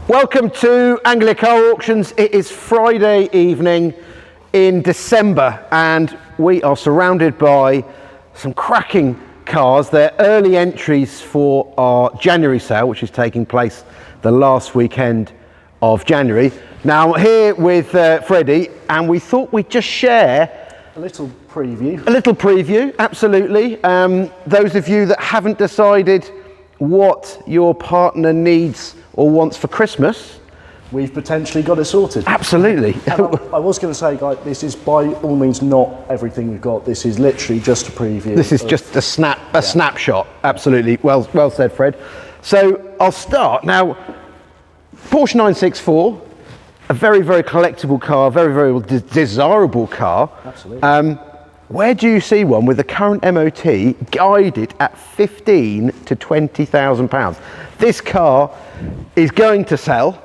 Welcome to Anglia Car Auctions. It is Friday evening in December and we are surrounded by some cracking cars. They're early entries for our January sale, which is taking place the last weekend of January. Now I'm here with Freddie, and we thought we'd just share a little preview. A little preview, absolutely. Those of you that haven't decided what your partner needs or wants for Christmas, we've potentially got it sorted. Absolutely. I was going to say, Guy, this is by all means not everything we've got. This is literally just a preview. This is just a snapshot. Absolutely. Well said, Fred. So I'll start now. Porsche 964, a very, very collectible car, very desirable car. Absolutely. Where do you see one with the current MOT guided at 15 to 20,000 pounds? This car is going to sell.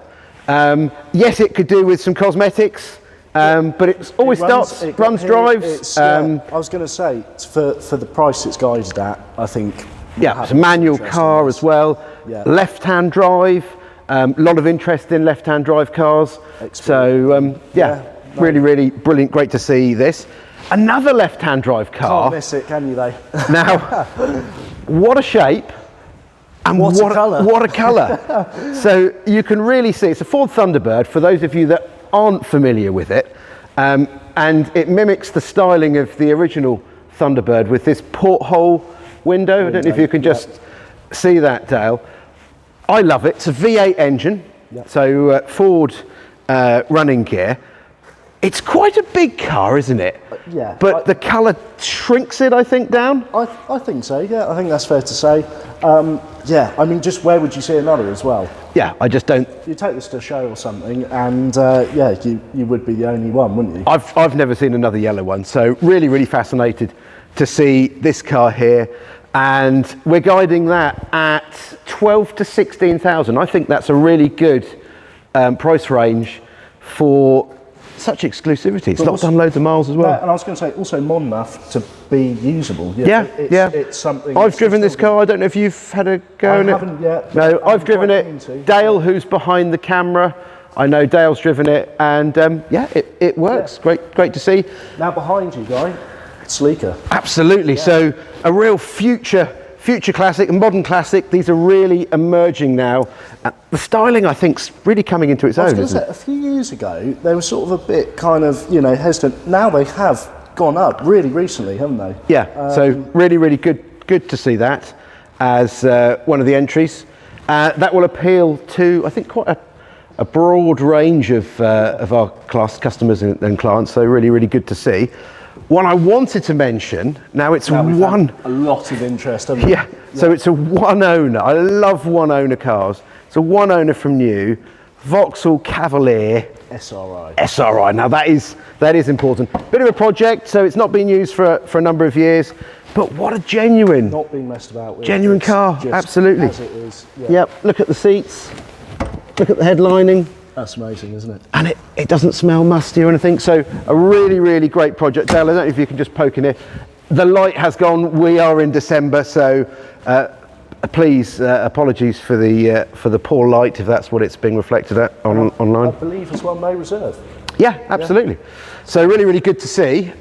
Yes, it could do with some cosmetics, but it always runs, drives. I was going to say, for the price it's guided at, I think. Yeah, it's a manual car as well. Yeah. Left-hand drive. A lot of interest in left-hand drive cars. So really brilliant. Great to see this. Another left-hand drive car. Can't miss it, can you though? Now, what a shape. And what a colour. What a colour. So you can really see, it's a Ford Thunderbird for those of you that aren't familiar with it. And it mimics the styling of the original Thunderbird with this porthole window. I don't know if you can just see that, Dale. I love it. It's a V8 engine, so Ford running gear. It's quite a big car, isn't it? Yeah. But the colour shrinks it, I think, down? I think so, yeah. I think that's fair to say. Yeah, I mean, just where would you see another as well? Yeah, I just don't... You take this to a show or something and, you would be the only one, wouldn't you? I've never seen another yellow one, so really fascinated to see this car here. And we're guiding that at 12 to 16,000. I think that's a really good price range for such exclusivity. It's not done loads of miles as well. And I was going to say, also modern enough to be usable. It's something. I've driven this car. I don't know if you've had a go in it. I haven't yet. No, I've driven it. Dale, who's behind the camera, I know Dale's driven it, and it works. Yeah. Great to see. Now behind you, Guy, sleeker. Absolutely. Yeah. So a real future classic, a modern classic. These are really emerging now. The styling, I think, is really coming into its own. I was going to say, a few years ago, they were sort of a bit kind of, hesitant. Now they have gone up really recently, haven't they? Yeah. So really good to see that as one of the entries. That will appeal to, I think, quite a broad range of our customers and clients. So really good to see. One I wanted to mention, now it's a lot of interest, haven't we? Yeah, so it's a one owner. I love one owner cars. It's a one owner from new, Vauxhall Cavalier SRI. Now that is important. Bit of a project, so it's not been used for a number of years, but what a genuine, not being messed about with, genuine car. Absolutely. As it is. Yeah. Yep. Look at the seats. Look at the headlining. That's amazing, isn't it? And it doesn't smell musty or anything. So a really great project. Dale, I don't know if you can just poke in here. The light has gone. We are in December, so please apologies for the poor light if that's what it's being reflected at online. I believe as well no reserve. Yeah, absolutely. Yeah. So really good to see.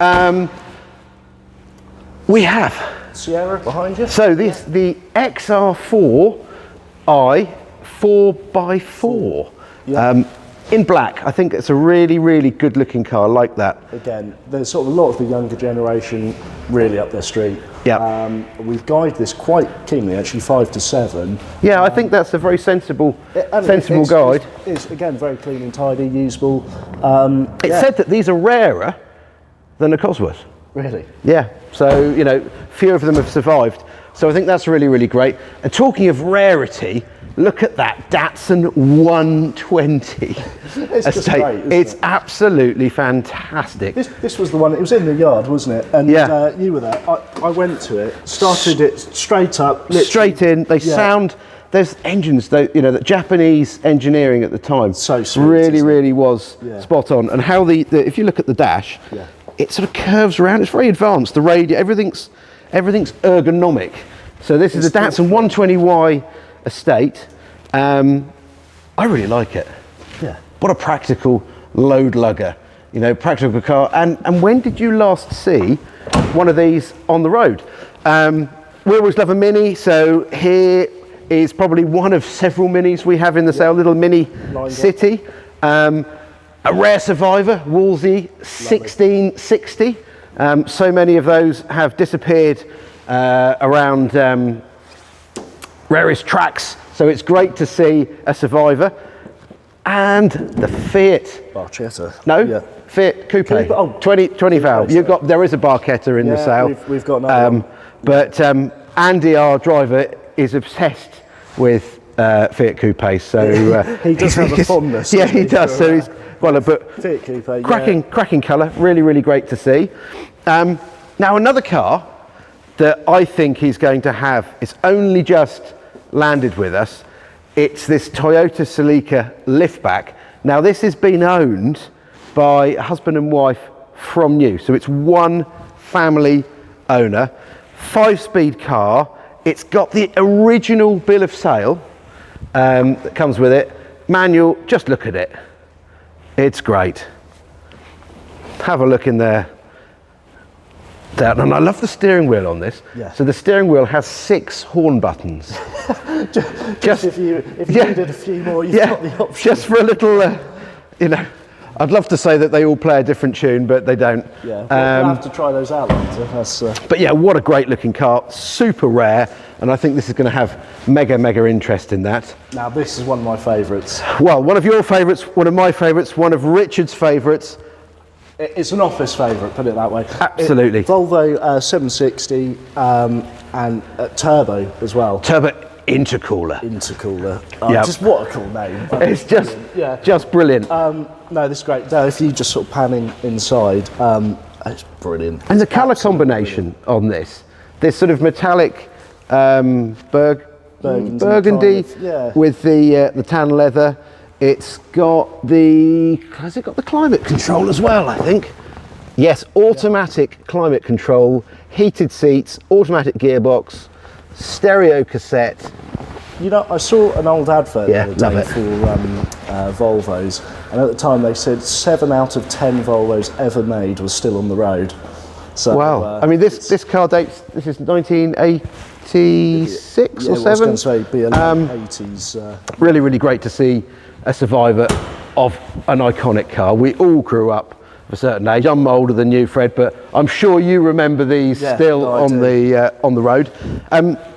We have Sierra behind you. So the XR4i 4x4. Yeah. In black. I think it's a really good looking car. I like that. Again, there's sort of a lot of the younger generation really up their street. Yeah. We've guided this quite keenly, actually 5 to 7. Yeah, I think that's a very sensible guide. It's again very clean and tidy, usable. It said that these are rarer than a Cosworth. Really? Yeah. So few of them have survived. So I think that's really great. And talking of rarity, look at that Datsun 120 it's estate. Just great, it's absolutely fantastic. This was the one, it was in the yard, wasn't it? And you were there. I went to it, started it straight up. Straight in, they sound, there's engines, that Japanese engineering at the time so sweet, really was spot on. And how if you look at the dash, it sort of curves around, it's very advanced. The radio, everything's ergonomic. So this is a Datsun 120Y estate. I really like it. Yeah. What a practical load lugger, you know, practical car. And when did you last see one of these on the road? We always love a Mini, so here is probably one of several Minis we have in the sale, little Mini City. A rare survivor, Wolsey 1660. So many of those have disappeared around rarest tracks, so it's great to see a survivor. And the Fiat Barchetta. No, Yeah. Fiat Coupe. Oh, 20 valve. You've got, there is a Barchetta in the sale. We've got another one. But Andy, our driver, is obsessed with Fiat Coupes. So he does have a fondness. Yeah, he does. So he's but Fiat Coupe. cracking colour. Really great to see. Now another car that I think he's going to have. It's only just landed with us. It's this Toyota Celica liftback. Now this has been owned by a husband and wife from new. So it's one family owner, 5-speed car. It's got the original bill of sale that comes with it. Manual, just look at it. It's great. Have a look in there. And I love the steering wheel on this. Yeah. So the steering wheel has 6 horn buttons. just if you needed a few more, you've got the option. Just for a little, you know, I'd love to say that they all play a different tune, but they don't. Yeah, we'll have to try those out later. But yeah, what a great looking car, super rare, and I think this is going to have mega interest in that. Now this is one of my favourites. Well, one of your favourites, one of my favourites, one of Richard's favourites. It's an office favourite, put it that way. Absolutely. Volvo 760 and turbo as well. Turbo intercooler. Intercooler. Yep. Just what a cool name. It's just brilliant. No, this is great. Now, if you just sort of pan inside, it's brilliant. And the colour combination on this sort of metallic burgundy kind of, with the tan leather. It's got has it got the climate control as well, I think? Yes, automatic climate control, heated seats, automatic gearbox, stereo cassette. You know, I saw an old advert the other love day it. for Volvos, and at the time they said 7 out of 10 Volvos ever made was still on the road. So, wow. I mean, this car dates, this is 1986 or 7. I was going to say, be a 80s. Really great to see a survivor of an iconic car. We all grew up of a certain age. I'm older than you, Fred, but I'm sure you remember these still on the road.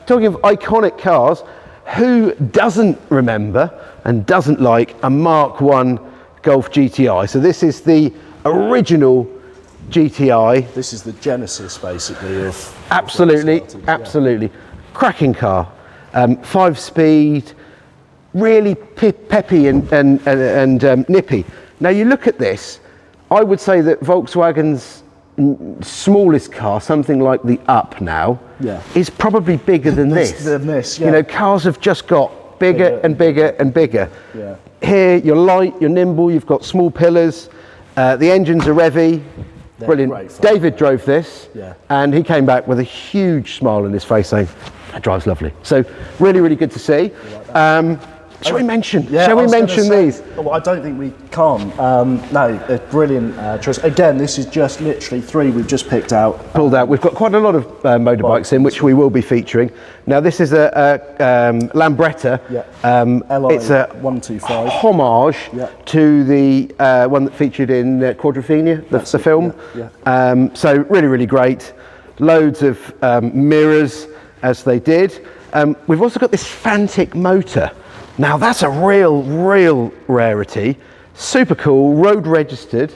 Talking of iconic cars, who doesn't remember and doesn't like a Mark 1 Golf GTI? So this is the original GTI. This is the genesis, basically, of... Absolutely. Cracking car. 5-speed, really peppy and nippy. Now you look at this, I would say that Volkswagen's smallest car, something like the Up now, is probably bigger than this. You know, cars have just got bigger and bigger. Yeah. Here you're light, you're nimble, you've got small pillars, the engines are revvy. Brilliant. David drove this and he came back with a huge smile on his face saying, that drives lovely. So really good to see. Shall we mention these? Well, I don't think we can't. No, a brilliant choice. Again, this is just literally 3 we've just picked out. Pulled out. We've got quite a lot of motorbikes in, which we will be featuring. Now, this is a Lambretta. It's a 125 homage to the one that featured in Quadrophenia, the film. So really great. Loads of mirrors, as they did. We've also got this Fantic motor. Now that's a real rarity. Super cool, road registered,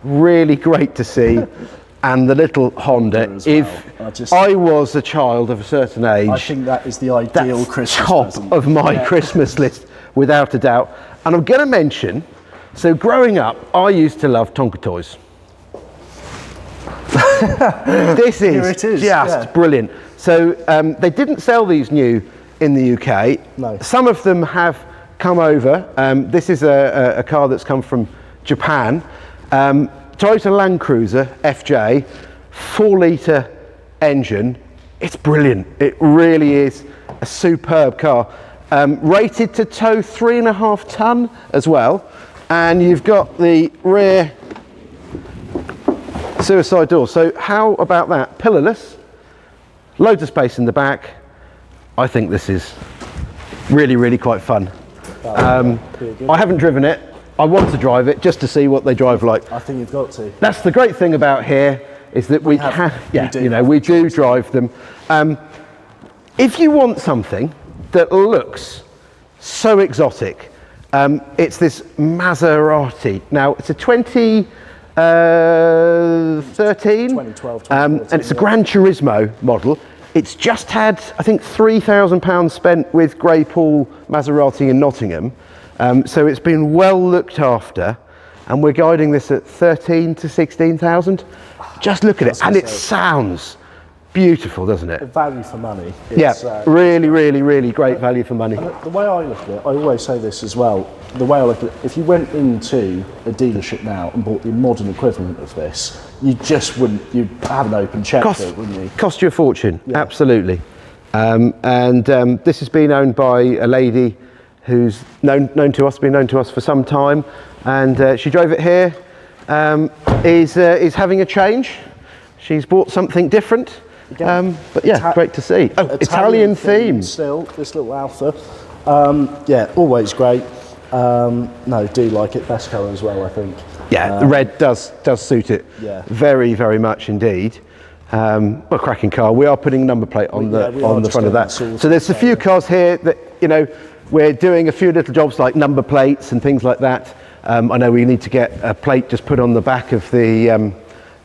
really great to see. And the little Honda, if I was a child of a certain age, I think that is the ideal Christmas top present. of my Christmas list, without a doubt. And I'm going to mention, so growing up, I used to love Tonka toys. This is just brilliant. So they didn't sell these new in the UK. No. Some of them have come over. This is a car that's come from Japan. Toyota Land Cruiser FJ, 4-litre engine. It's brilliant. It really is a superb car. rated to tow 3.5 ton as well. And you've got the rear suicide door. So how about that? Pillarless, loads of space in the back. I think this is really, really quite fun. I haven't driven it. I want to drive it just to see what they drive like. I think you've got to. That's the great thing about here, is that we do drive them. If you want something that looks so exotic, it's this Maserati. Now it's a 2012, and it's a GRANTURISMO model. It's just had, I think, £3,000 spent with Grey Paul Maserati in Nottingham. So it's been well looked after, and we're guiding this at 13 to 16,000. Just look at it, and it sounds beautiful, doesn't it? Value for money. Really, really, really great value for money. And the way I look at it, I always say this as well, the way I look at it, if you went into a dealership now and bought the modern equivalent of this, you just wouldn't, you'd have an open checkbook, wouldn't you? Cost you a fortune, absolutely. This has been owned by a lady who's known to us, been known to us for some time, and she drove it here, is having a change. She's bought something different. But yeah, great to see. Oh, Italian theme. Still, this little Alfa. Yeah, always great. No, do like it. Best colour as well, I think. Yeah, the red does suit it. Yeah. Very, very much indeed. Well, cracking car. We are putting number plate on the front of that. So there's a few cars here that, you know, we're doing a few little jobs like number plates and things like that. I know we need to get a plate just put on the back of the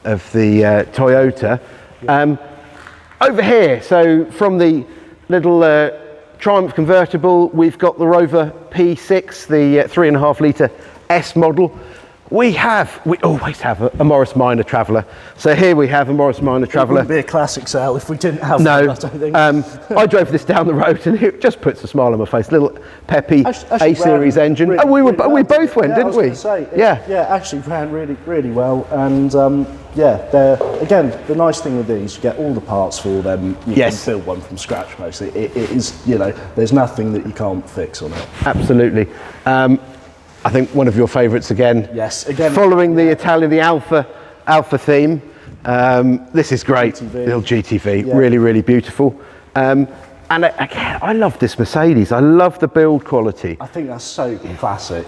Toyota. Over here, so from the little Triumph convertible, we've got the Rover P6, the 3.5 litre S model. We always have a Morris Minor Traveller. So here we have a Morris Minor Traveller. It wouldn't be a classic sale if we didn't have one, I don't think. I drove this down the road and it just puts a smile on my face. Little peppy A-series engine. Really, we both went, didn't we? Yeah, actually ran really, really well. And yeah, again, the nice thing with these, you get all the parts for them. You can build one from scratch, mostly. It is, you know, there's nothing that you can't fix on it. Absolutely. I think one of your favourites again. Yes, again. Following the Italian, the ALFA theme. This is great. GTV. Little GTV, really, really beautiful. And again, I love this Mercedes. I love the build quality. I think that's so classic.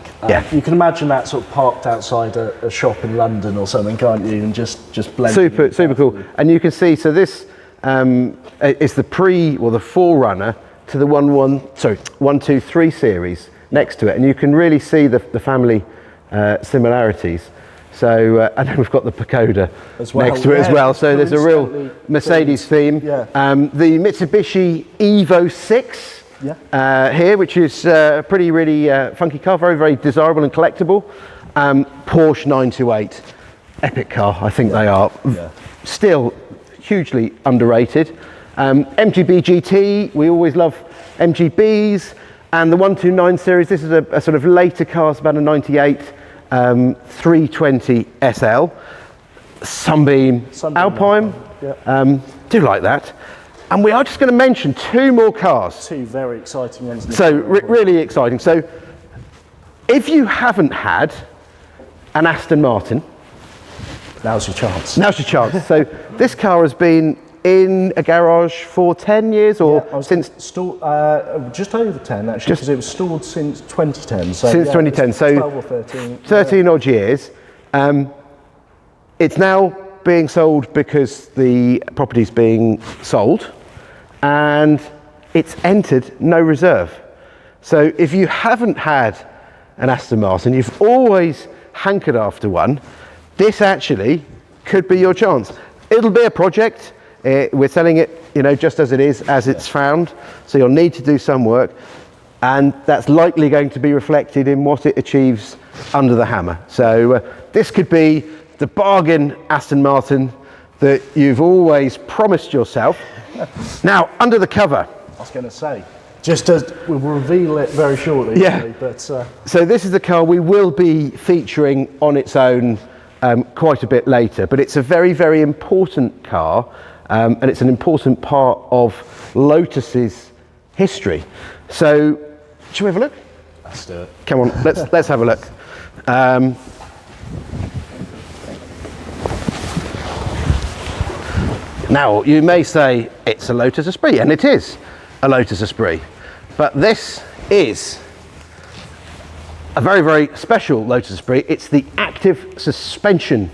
You can imagine that sort of parked outside a shop in London or something, can't you? And just blend. Super cool. And you can see, so this is the forerunner to the 123 series next to it, and you can really see the family similarities. So and then we've got the Pagoda next to it as well. So there's a real Mercedes theme. The Mitsubishi Evo 6 here, which is a pretty really funky car, very, very desirable and collectible. Porsche 928, epic car. I think they are still hugely underrated. MGB GT, we always love MGBs. And the 129 series, this is a sort of later car, it's about a 98 320 SL. Sunbeam Alpine, do like that. And we are just going to mention two more cars. Two very exciting ones. So really exciting. So if you haven't had an Aston Martin, now's your chance. Now's your chance. So this car has been in a garage for 10 years or since? Just over 10 actually, because it was stored since 2010. So since 2010, so 12 or 13. 13 odd years. It's now being sold because the property's being sold and it's entered no reserve. So if you haven't had an Aston Martin, you've always hankered after one, this actually could be your chance. It'll be a project. We're selling it, you know, just as it is, as it's found. So you'll need to do some work, and that's likely going to be reflected in what it achieves under the hammer. So this could be the bargain Aston Martin that you've always promised yourself. Now, under the cover. I was going to say, just as we'll reveal it very shortly. Yeah. But so this is the car we will be featuring on its own quite a bit later, but it's a very, very important car. And it's an important part of Lotus's history. So Shall we have a look? Let's do it. Come on, let's have a look. Now, you may say it's a Lotus Esprit, and it is a Lotus Esprit, but this is a very, very special Lotus Esprit. It's the active suspension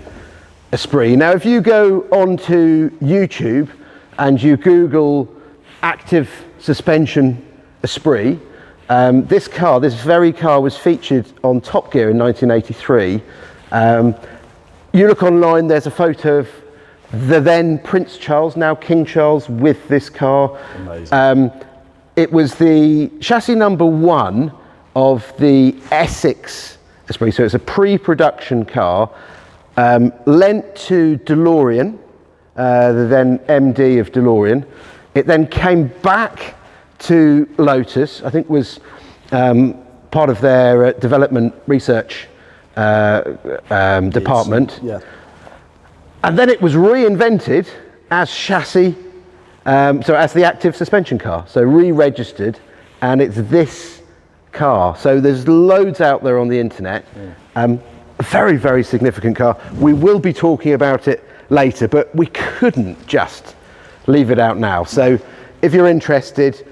Esprit. Now, if you go onto YouTube and you Google active suspension Esprit, this very car was featured on Top Gear in 1983. You look online, there's a photo of the then Prince Charles, now King Charles, with this car. Amazing. It was the chassis number 1 of the ESSEX Esprit, so it's a pre-production car, lent to DeLorean, the then MD of DeLorean. It then came back to Lotus, I think was part of their development research department. Yeah. And then it was reinvented as chassis, so as the active suspension car, so re-registered, and it's this car. So there's loads out there on the internet. A very, very significant car. We will be talking about it later, but we couldn't just leave it out now. So if you're interested,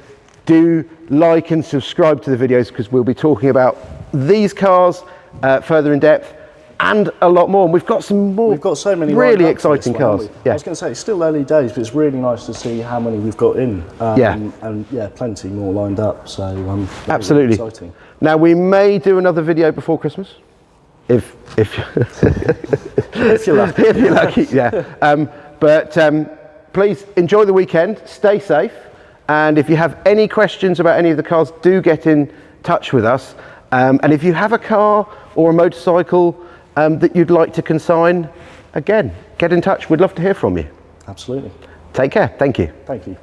do like and subscribe to the videos, because we'll be talking about these cars further in depth and a lot more. And we've got some more. We've got so many really exciting cars. I was going to say, it's still early days, but it's really nice to see how many we've got in. And yeah, plenty more lined up. So absolutely really exciting. Now, we may do another video before Christmas, if if you're lucky. If you're lucky, yeah. But please enjoy the weekend. Stay safe. And if you have any questions about any of the cars, do get in touch with us. And if you have a car or a motorcycle that you'd like to consign, again, get in touch. We'd love to hear from you. Absolutely. Take care. Thank you. Thank you.